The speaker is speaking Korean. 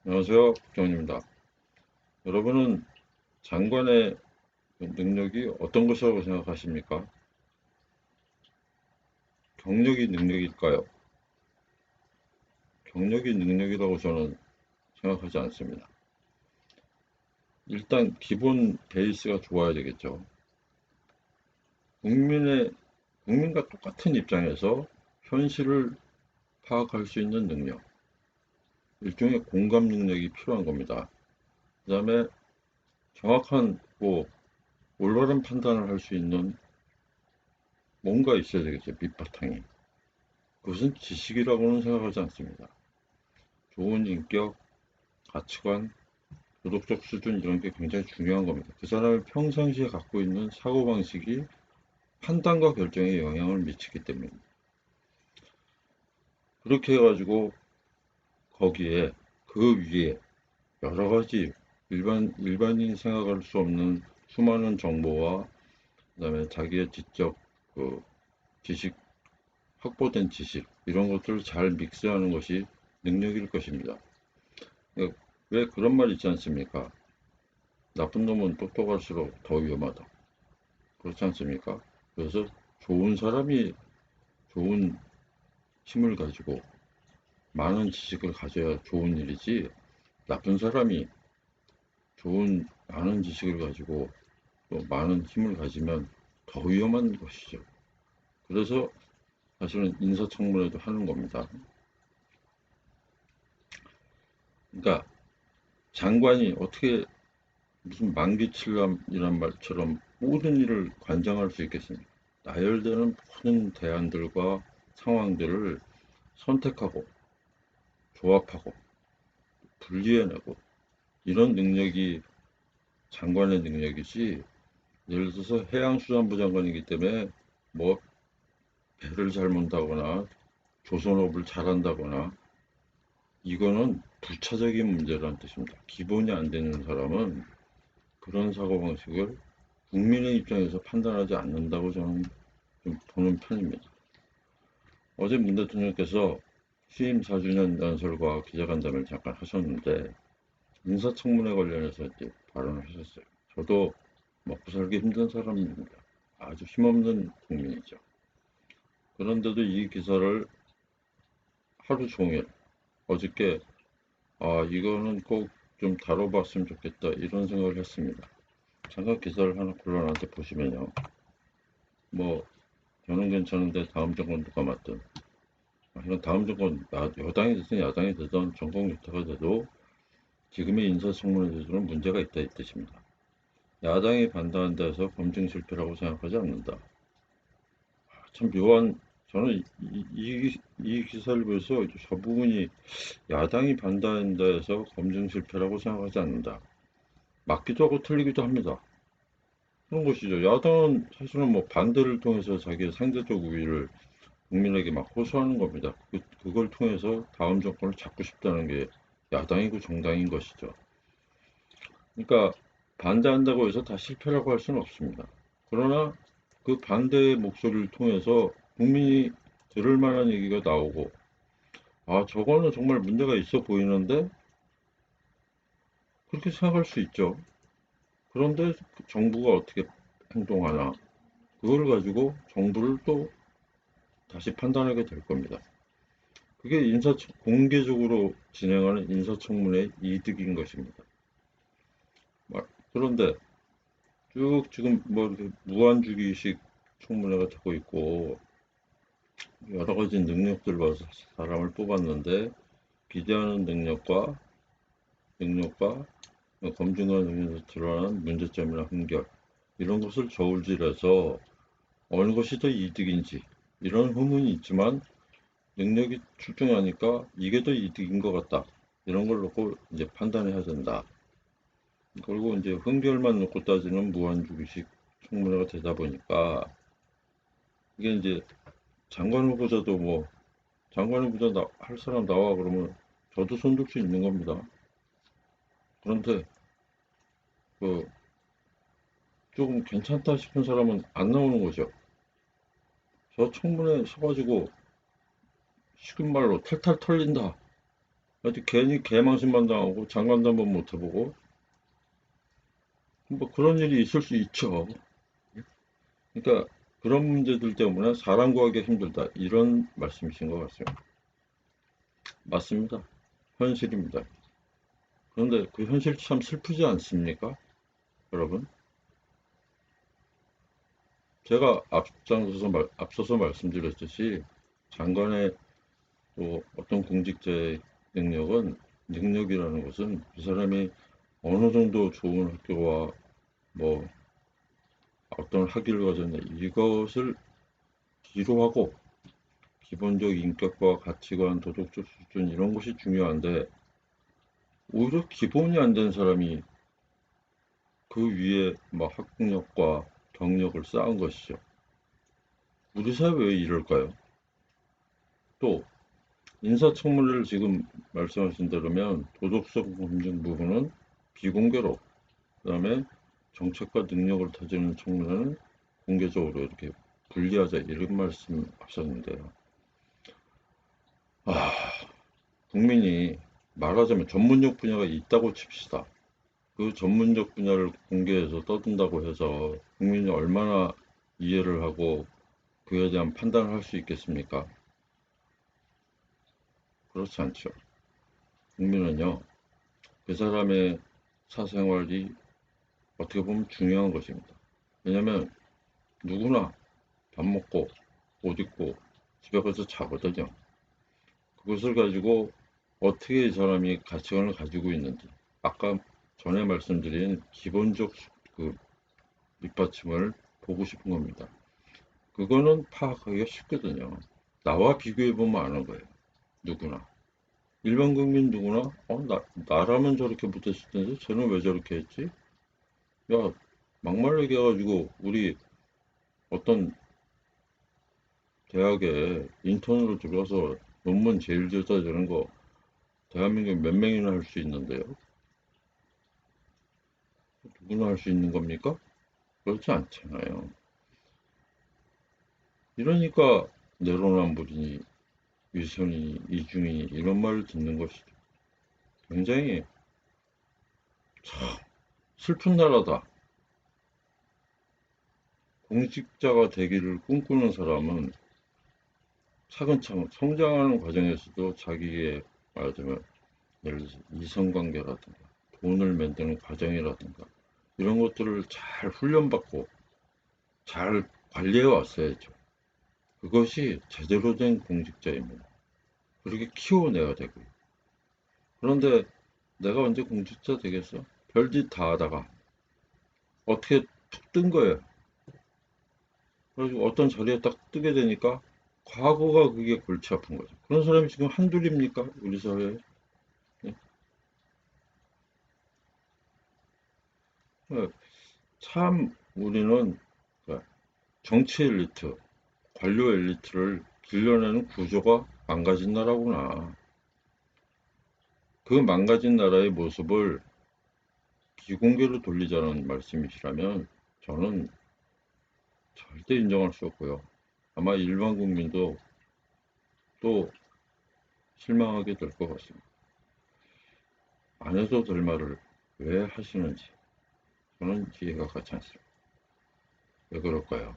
안녕하세요, 국정원입니다. 여러분은 장관의 능력이 어떤 것이라고 생각하십니까? 경력이 능력일까요? 경력이 능력이라고 저는 생각하지 않습니다. 일단 기본 베이스가 좋아야 되겠죠. 국민의, 국민과 똑같은 입장에서 현실을 파악할 수 있는 능력, 일종의 공감 능력이 필요한 겁니다. 그 다음에 정확한, 올바른 판단을 할 수 있는 뭔가 있어야 되겠죠, 밑바탕이. 그것은 지식이라고는 생각하지 않습니다. 좋은 인격, 가치관, 도덕적 수준 이런 게 굉장히 중요한 겁니다. 그 사람이 평상시에 갖고 있는 사고방식이 판단과 결정에 영향을 미치기 때문입니다. 그렇게 해가지고 거기에 그 위에 여러 가지 일반인이 생각할 수 없는 수많은 정보와 그다음에 자기의 지적 그 지식, 확보된 지식 이런 것들을 잘 믹스하는 것이 능력일 것입니다. 왜 그런 말 있지 않습니까? 나쁜 놈은 똑똑할수록 더 위험하다. 그렇지 않습니까? 그래서 좋은 사람이 좋은 힘을 가지고 많은 지식을 가져야 좋은 일이지, 나쁜 사람이 많은 지식을 가지고 또 많은 힘을 가지면 더 위험한 것이죠. 그래서 사실은 인사청문회도 하는 겁니다. 그러니까 장관이 어떻게 무슨 만기칠람이란 말처럼 모든 일을 관장할 수 있겠습니까? 나열되는 모든 대안들과 상황들을 선택하고 조합하고 분리해내고 이런 능력이 장관의 능력이지, 예를 들어서 해양수산부 장관이기 때문에 뭐 배를 잘 문다거나 조선업을 잘한다거나, 이거는 부차적인 문제라는 뜻입니다. 기본이 안 되는 사람은 그런 사고방식을 국민의 입장에서 판단하지 않는다고 저는 좀 보는 편입니다. 어제 문 대통령께서 취임 4주년 연설과 기자간담회를 잠깐 하셨는데 인사청문회 관련해서 이제 발언을 하셨어요. 저도 먹고 살기 힘든 사람입니다. 아주 힘없는 국민이죠. 그런데도 이 기사를 하루 종일, 어저께, 이거는 꼭 좀 다뤄봤으면 좋겠다, 이런 생각을 했습니다. 잠깐 기사를 하나 골라놨는데 보시면요. 뭐, 저는 괜찮은데 다음 정권 누가 맡든, 이건 다음 정권, 여당이 되든 야당이 되든 정권 교체가 돼도 지금의 인사청문회 제도는 문제가 있다, 이 뜻입니다. 야당이 반대한다 해서 검증 실패라고 생각하지 않는다. 참 묘한, 저는 이 기사를 보면서 저 부분이 야당이 반대한다 해서 검증 실패라고 생각하지 않는다. 맞기도 하고 틀리기도 합니다. 그런 것이죠. 야당은 사실은 뭐 반대를 통해서 자기의 상대적 우위를 국민에게 막 호소하는 겁니다. 그걸 통해서 다음 정권을 잡고 싶다는 게 야당이고 정당인 것이죠. 그러니까 반대한다고 해서 다 실패라고 할 수는 없습니다. 그러나 그 반대의 목소리를 통해서 국민이 들을 만한 얘기가 나오고, 저거는 정말 문제가 있어 보이는데, 그렇게 생각할 수 있죠. 그런데 정부가 어떻게 행동하나, 그걸 가지고 정부를 또 다시 판단하게 될 겁니다. 그게 공개적으로 진행하는 인사청문회의 이득인 것입니다. 그런데 쭉 지금 뭐 이렇게 무한주기식 청문회가 되고 있고, 여러 가지 능력들 봐서 사람을 뽑았는데, 기대하는 능력과 검증과 능력에서 드러나는 문제점이나 한결, 이런 것을 저울질해서 어느 것이 더 이득인지, 이런 의문이 있지만 능력이 출중하니까 이게 더 이득인 것 같다, 이런 걸 놓고 이제 판단해야 된다. 그리고 이제 흥결만 놓고 따지는 무한주기식 청문회가 되다 보니까, 이게 이제 장관 후보자도 뭐 장관 후보자 할 사람 나와 그러면 저도 손들 수 있는 겁니다. 그런데 그 조금 괜찮다 싶은 사람은 안 나오는 거죠. 저 청문회 서가지고 쉬운 말로 탈탈 털린다, 아주 괜히 개망신만 당하고 장관도 한번 못 해보고 뭐 그런 일이 있을 수 있죠. 그러니까 그런 문제들 때문에 사람 구하기 힘들다 이런 말씀이신 것 같습니다. 맞습니다. 현실입니다. 그런데 그 현실 참 슬프지 않습니까? 여러분, 제가 앞서서 말씀드렸듯이 장관의 또 어떤 공직자의 능력이라는 것은 그 사람이 어느 정도 좋은 학교와 뭐 어떤 학위를 가졌냐 이것을 기로하고 기본적 인격과 가치관, 도덕적 수준 이런 것이 중요한데 오히려 기본이 안 된 사람이 그 위에 막 학력과 경력을 쌓은 것이죠. 우리 사회 왜 이럴까요? 또 인사청문회를 지금 말씀하신 대로면 도덕성 검증 부분은 비공개로, 그다음에 정책과 능력을 따지는 청문회는 공개적으로 이렇게 분리하자 이런 말씀 하셨는데요. 아, 국민이 말하자면 전문적 분야가 있다고 칩시다. 그 전문적 분야를 공개해서 떠든다고 해서 국민이 얼마나 이해를 하고 그에 대한 판단을 할 수 있겠습니까? 그렇지 않죠. 국민은요, 그 사람의 사생활이 어떻게 보면 중요한 것입니다. 왜냐면 누구나 밥 먹고 옷 입고 집에 가서 자거든요. 그것을 가지고 어떻게 이 사람이 가치관을 가지고 있는지 아까 전에 말씀드린 기본적 그 밑받침을 보고 싶은 겁니다. 그거는 파악하기가 쉽거든요. 나와 비교해보면 아는 거예요. 누구나. 일반 국민 누구나, 나라면 저렇게 못했을 텐데, 쟤는 왜 저렇게 했지? 야, 막말리게 해가지고, 우리 어떤 대학에 인턴으로 들어가서 논문 제일 잘 짜주는 거, 대한민국에 몇 명이나 할 수 있는데요? 누구나 할 수 있는 겁니까? 그렇지 않잖아요. 이러니까 내로남불이니, 위선이니, 이중이니, 이런 말을 듣는 것이 굉장히 참 슬픈 나라다. 공직자가 되기를 꿈꾸는 사람은 차근차근 성장하는 과정에서도 자기의 말하자면 예를 들어서 이성관계라든가 돈을 만드는 과정이라든가 이런 것들을 잘 훈련받고 잘 관리해 왔어야죠. 그것이 제대로 된 공직자입니다. 그렇게 키워내야 되고요. 그런데 내가 언제 공직자 되겠어? 별짓 다 하다가 어떻게 툭 뜬 거예요. 그래가지고 어떤 자리에 딱 뜨게 되니까 과거가 그게 골치 아픈 거죠. 그런 사람이 지금 한둘입니까? 우리 사회에. 예? 예, 참 우리는 그 정치 엘리트, 관료 엘리트를 길러내는 구조가 망가진 나라구나. 그 망가진 나라의 모습을 비공개로 돌리자는 말씀이시라면 저는 절대 인정할 수 없고요. 아마 일반 국민도 또 실망하게 될 것 같습니다. 안 해도 될 말을 왜 하시는지 저는 이해가 가지 않습니다. 왜 그럴까요?